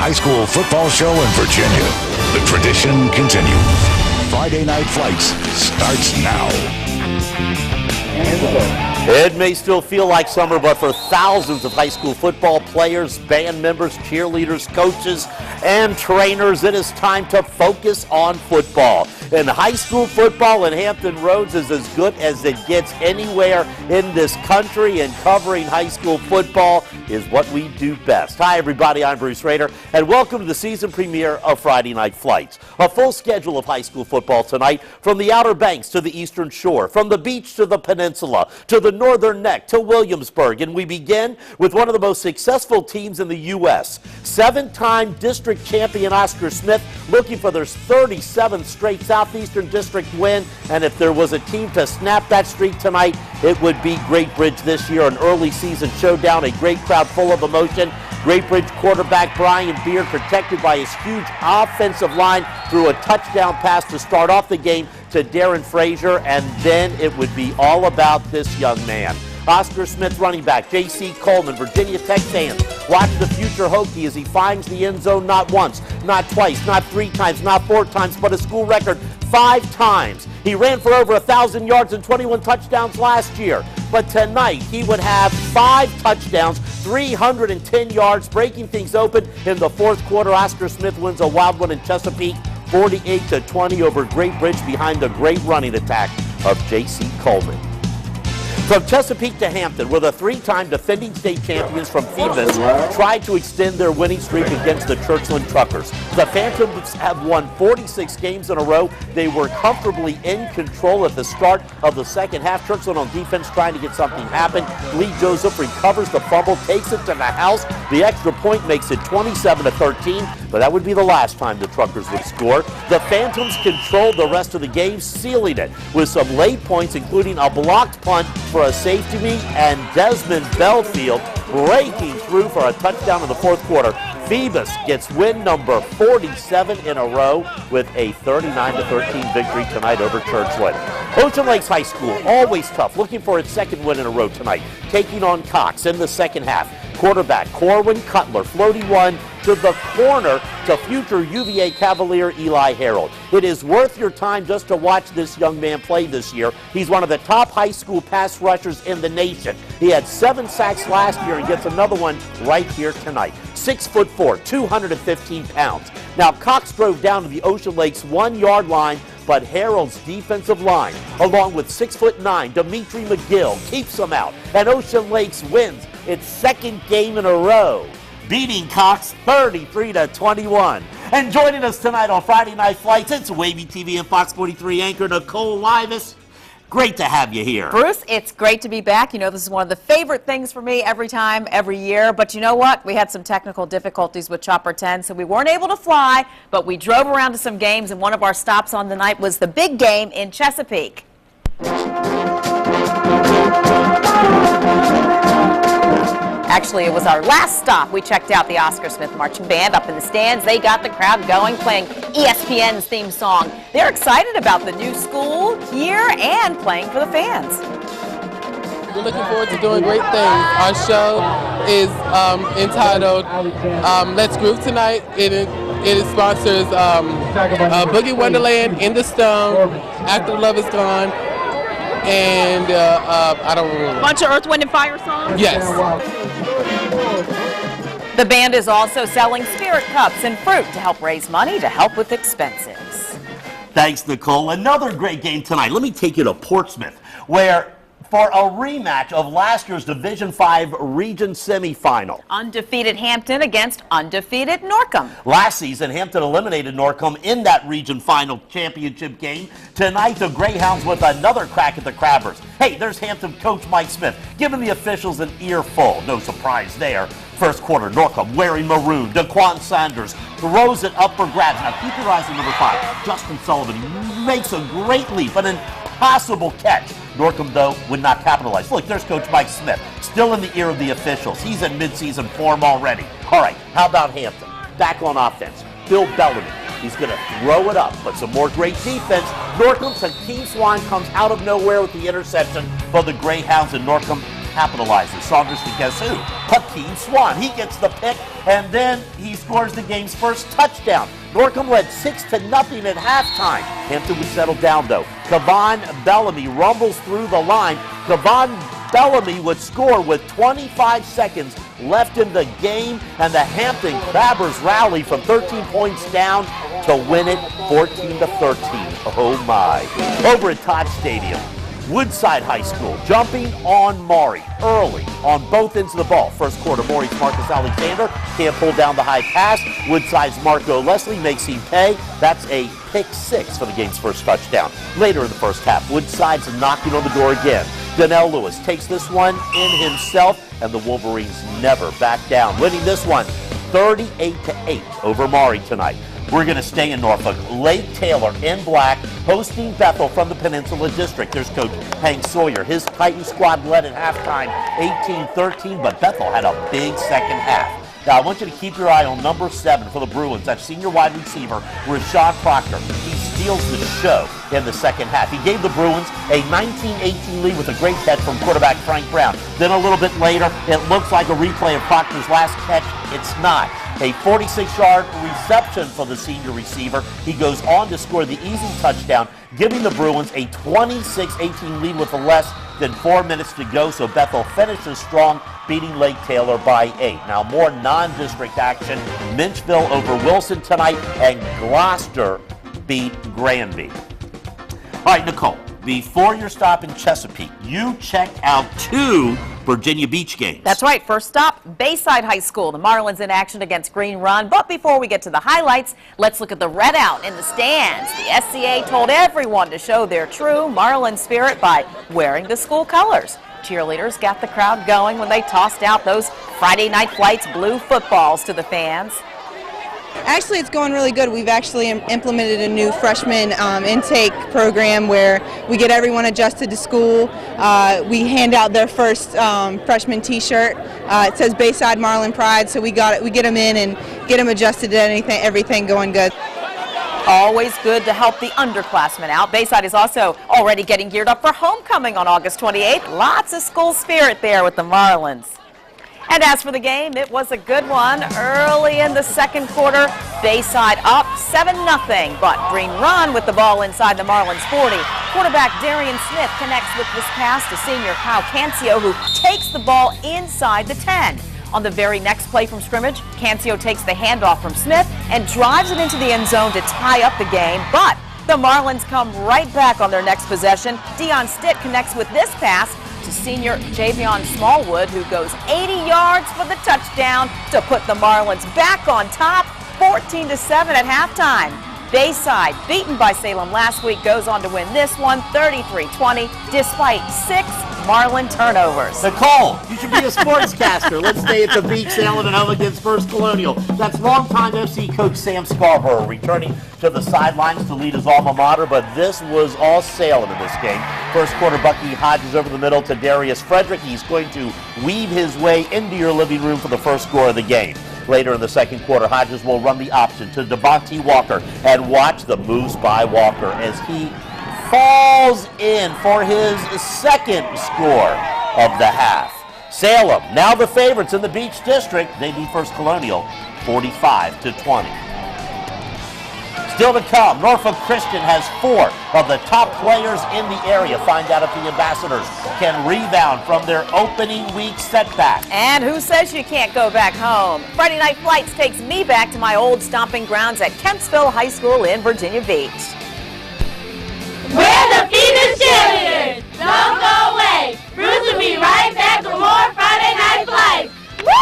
high school football show in Virginia. The tradition continues. Friday Night Flights starts now. It may still feel like summer, but for thousands of high school football players, band members, cheerleaders, coaches, and trainers, it is time to focus on football. And high school football in Hampton Roads is as good as it gets anywhere in this country, and covering high school football is what we do best. Hi, everybody. I'm Bruce Rader, and welcome to the season premiere of Friday Night Flights. A full schedule of high school football tonight, from the Outer Banks to the Eastern Shore, from the beach to the peninsula, to the Northern Neck to Williamsburg. And we begin with one of the most successful teams in the U.S. Seven-time district champion Oscar Smith looking for their 37th straight Southeastern District win. And if there was a team to snap that streak tonight, it would be Great Bridge this year. An early season showdown, a great crowd full of emotion. Great Bridge quarterback Brian Beard, protected by his huge offensive line, threw a touchdown pass to start off the game to Darren Frazier, and then it would be all about this young man. Oscar Smith running back J.C. Coleman, Virginia Tech fans, watch the future Hokie as he finds the end zone not once, not twice, not three times, not four times, but a school record 5 times. He ran for over 1,000 yards and 21 touchdowns last year. But tonight he would have 5 touchdowns, 310 yards, breaking things open in the fourth quarter. Oscar Smith wins a wild one in Chesapeake, 48-20 over Great Bridge, behind the great running attack of J.C. Coleman. From Chesapeake to Hampton, where the 3-time defending state champions from Phoebus tried to extend their winning streak against the Churchland Truckers. The Phantoms have won 46 games in a row. They were comfortably in control at the start of the second half. Churchland on defense trying to get something happen. Lee Joseph recovers the fumble, takes it to the house. The extra point makes it 27-13, but that would be the last time the Truckers would score. The Phantoms controlled the rest of the game, sealing it with some late points, including a blocked punt for a safety, and Desmond Belfield breaking through for a touchdown in the fourth quarter. Phoebus gets win number 47 in a row with a 39-13 victory tonight over Churchland. Ocean Lakes High School, always tough, looking for its second win in a row tonight, taking on Cox in the second half. Quarterback Corwin Cutler floating one to the corner to future UVA Cavalier Eli Harold. It is worth your time just to watch this young man play this year. He's one of the top high school pass rushers in the nation. He had 7 sacks last year and gets another one right here tonight. 6'4", 215 pounds. Now, Cox drove down to the Ocean Lakes 1-yard line, but Harold's defensive line, along with 6'9", Dimitri McGill, keeps them out, and Ocean Lakes wins its second game in a row, beating Cox 33-21. And joining us tonight on Friday Night Flights, it's Wavy TV and Fox 43 anchor Nicole Livas. Great to have you here. Bruce, it's great to be back. You know, this is one of the favorite things for me every time, every year. But you know what? We had some technical difficulties with Chopper 10, so we weren't able to fly, but we drove around to some games, and one of our stops on the night was the big game in Chesapeake. Actually, it was our last stop. We checked out the Oscar Smith Marching Band up in the stands. They got the crowd going, playing ESPN's theme song. They're excited about the new school here and playing for the fans. We're looking forward to doing great things. Our show is entitled Let's Groove Tonight. It sponsors Boogie Wonderland, In the Stone, After Love Is Gone, and I don't remember. A bunch of Earth, Wind, and Fire songs? Yes. The band is also selling spirit cups and fruit to help raise money to help with expenses. Thanks, Nicole. Another great game tonight. Let me take you to Portsmouth, where for a rematch of last year's Division V region semifinal. Undefeated Hampton against undefeated Norcom. Last season, Hampton eliminated Norcom in that region final championship game. Tonight, the Greyhounds with another crack at the Crabbers. Hey, there's Hampton coach Mike Smith giving the officials an earful. No surprise there. First quarter, Norcom wearing maroon. Daquan Sanders throws it up for grabs. Now keep your eyes on number 5. Justin Sullivan makes a great leap, an impossible catch. Norcom, though, would not capitalize. Look, there's Coach Mike Smith, still in the ear of the officials. He's in midseason form already. All right, how about Hampton? Back on offense. Bill Bellamy. He's going to throw it up, but some more great defense. Norcom's Hakeem Swan comes out of nowhere with the interception for the Greyhounds, and Norcom capitalizes. Saunders to guess who? Hakeem Swan. He gets the pick, and then he scores the game's first touchdown. Norcom led 6-0 at halftime. Hampton would settle down, though. Kevon Bellamy rumbles through the line. Kevon Bellamy would score with 25 seconds left in the game, and the Hampton Crabbers rally from 13 points down to win it 14-13. Oh my. Over at Todd Stadium, Woodside High School jumping on Maury early on both ends of the ball. First quarter, Maury's Marcus Alexander can't pull down the high pass. Woodside's Marco Leslie makes him pay. That's a pick 6 for the game's first touchdown. Later in the first half, Woodside's knocking on the door again. Donnell Lewis takes this one in himself, and the Wolverines never back down, winning this one 38-8 over Maury tonight. We're going to stay in Norfolk. Lake Taylor in black hosting Bethel from the Peninsula District. There's Coach Hank Sawyer. His Titan squad led at halftime 18-13, but Bethel had a big second half. Now, I want you to keep your eye on number 7 for the Bruins. That's senior wide receiver, Rashad Proctor. He steals the show in the second half. He gave the Bruins a 19-18 lead with a great catch from quarterback Frank Brown. Then a little bit later, it looks like a replay of Proctor's last catch. It's not. A 46-yard reception for the senior receiver. He goes on to score the easy touchdown, giving the Bruins a 26-18 lead with less than 4 minutes to go. So Bethel finishes strong, beating Lake Taylor by 8. Now more non-district action. Minchville over Wilson tonight, and Gloucester beat Granby. All right, Nicole, before your stop in Chesapeake, you checked out 2 Virginia Beach games. That's right. First stop, Bayside High School. The Marlins in action against Green Run. But before we get to the highlights, let's look at the red out in the stands. The SCA told everyone to show their true Marlin spirit by wearing the school colors. Cheerleaders got the crowd going when they tossed out those Friday Night Flights blue footballs to the fans. Actually, it's going really good. We've actually implemented a new freshman intake program where we get everyone adjusted to school. We hand out their first freshman T-shirt. It says Bayside Marlin Pride, so we get them in and get them adjusted to everything going good. Always good to help the underclassmen out. Bayside is also already getting geared up for homecoming on August 28th. Lots of school spirit there with the Marlins. And as for the game, it was a good one. Early in the second quarter, Bayside up 7-0, but Green Run with the ball inside the Marlins 40. Quarterback Darian Smith connects with this pass to senior Kyle Cancio, who takes the ball inside the 10. On the very next play from scrimmage, Cancio takes the handoff from Smith and drives it into the end zone to tie up the game, but the Marlins come right back on their next possession. Deion Stitt connects with this pass to senior Javion Smallwood, who goes 80 yards for the touchdown to put the Marlins back on top, 14-7 at halftime. Bayside, beaten by Salem last week, goes on to win this one 33-20 despite 6 Marlin turnovers. Nicole, you should be a sportscaster. Let's stay at the beach, Salem, and home against First Colonial. That's longtime FC coach Sam Scarborough returning to the sidelines to lead his alma mater, but this was all Salem in this game. First quarter, Bucky Hodges over the middle to Darius Frederick. He's going to weave his way into your living room for the first score of the game. Later in the second quarter, Hodges will run the option to Devontae Walker, and watch the moves by Walker as he falls in for his second score of the half. Salem, now the favorites in the Beach District. They beat First Colonial 45-20. Still to come, Norfolk Christian has 4 of the top players in the area. Find out if the Ambassadors can rebound from their opening week setback. And who says you can't go back home? Friday Night Flights takes me back to my old stomping grounds at Kempsville High School in Virginia Beach. We're the Phoebus cheerleaders. Don't go away. Bruce will be right back with more Friday Night Flights. Woo!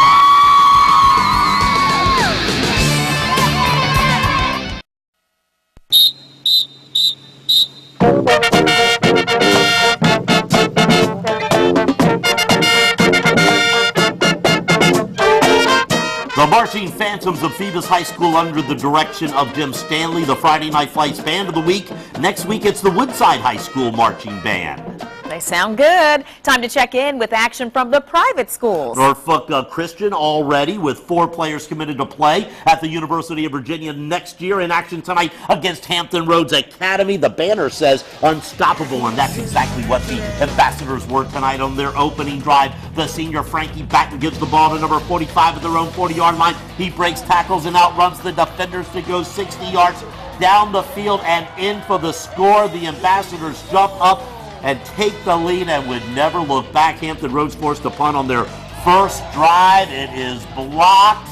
The Marching Phantoms of Phoebus High School under the direction of Jim Stanley, the Friday Night Flights Band of the Week. Next week, it's the Woodside High School Marching Band. They sound good. Time to check in with action from the private schools. Norfolk Christian already with 4 players committed to play at the University of Virginia next year. In action tonight against Hampton Roads Academy. The banner says unstoppable, and that's exactly what the Ambassadors were tonight on their opening drive. The senior Frankie Batten gives the ball to number 45 at their own 40-yard line. He breaks tackles and outruns the defenders to go 60 yards down the field and in for the score. The Ambassadors jump up and take the lead and would never look back. Hampton Roads forced to punt on their first drive. It is blocked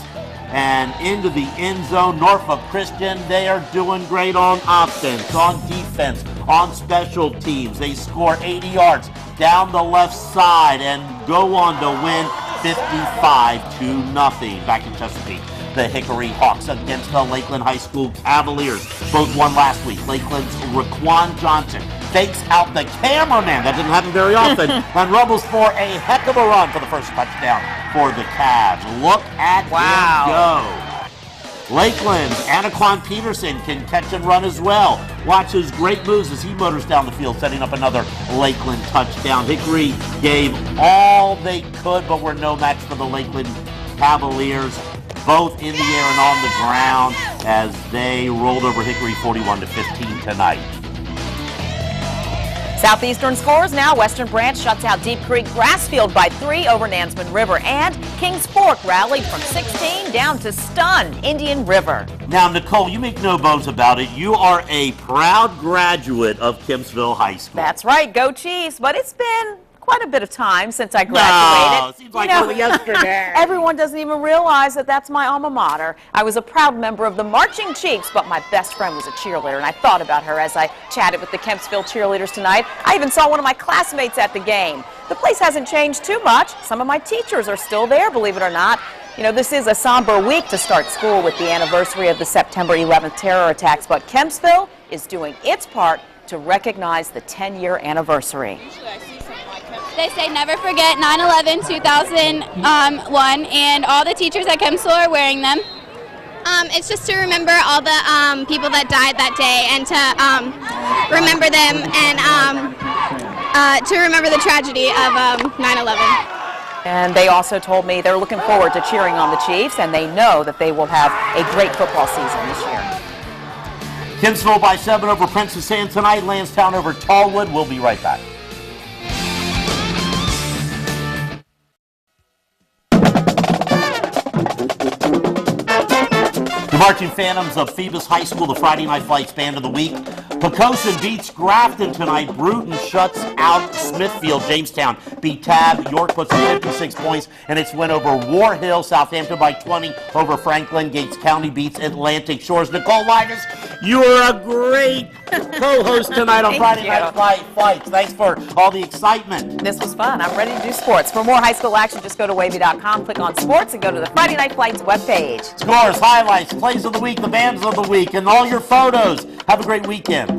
and into the end zone. Norfolk Christian, they are doing great on offense, on defense, on special teams. They score 80 yards down the left side and go on to win 55-0. Back in Chesapeake, the Hickory Hawks against the Lakeland High School Cavaliers. Both won last week. Lakeland's Raquan Johnson fakes out the cameraman. That didn't happen very often. And rumbles for a heck of a run for the first touchdown for the Cavs. Look at him go. Lakeland's Anaquan Peterson can catch and run as well. Watch his great moves as he motors down the field, setting up another Lakeland touchdown. Hickory gave all they could, but were no match for the Lakeland Cavaliers, both in the air and on the ground, as they rolled over Hickory 41-15 tonight. Southeastern scores now. Western Branch shuts out Deep Creek Grassfield by 3 over Nansemond River. And Kings Fork rallied from 16 down to stun Indian River. Now, Nicole, you make no bones about it. You are a proud graduate of Kempsville High School. That's right. Go Chiefs. But it's been quite a bit of time since I graduated. No, it seems like only yesterday. Everyone doesn't even realize that that's my alma mater. I was a proud member of the Marching Chiefs, but my best friend was a cheerleader, and I thought about her as I chatted with the Kempsville cheerleaders tonight. I even saw one of my classmates at the game. The place hasn't changed too much. Some of my teachers are still there, believe it or not. You know, this is a somber week to start school with the anniversary of the September 11th terror attacks, but Kempsville is doing its part to recognize the 10-year anniversary. They say never forget 9/11/2001, and all the teachers at Kempsville are wearing them. It's just to remember all the people that died that day, and to remember them, and to remember the tragedy of 9/11. And they also told me they're looking forward to cheering on the Chiefs, and they know that they will have a great football season this year. Kempsville by 7 over Princess Anne tonight. Lansdowne over Tallwood. We'll be right back. The Marching Phantoms of Phoebus High School, the Friday Night Flights Band of the Week. Pocosin beats Grafton tonight. Bruton shuts out Smithfield. Jamestown beat Tab. York puts up 56 points, and it's win over War Hill. Southampton by 20 over Franklin. Gates County beats Atlantic Shores. Nicole Linus, you are a great co-host tonight on Friday Night Flights. Thanks for all the excitement. This was fun. I'm ready to do sports. For more high school action, just go to wavy.com, click on sports, and go to the Friday Night Flights webpage. Scores, highlights, plays of the week, the bands of the week, and all your photos. Have a great weekend.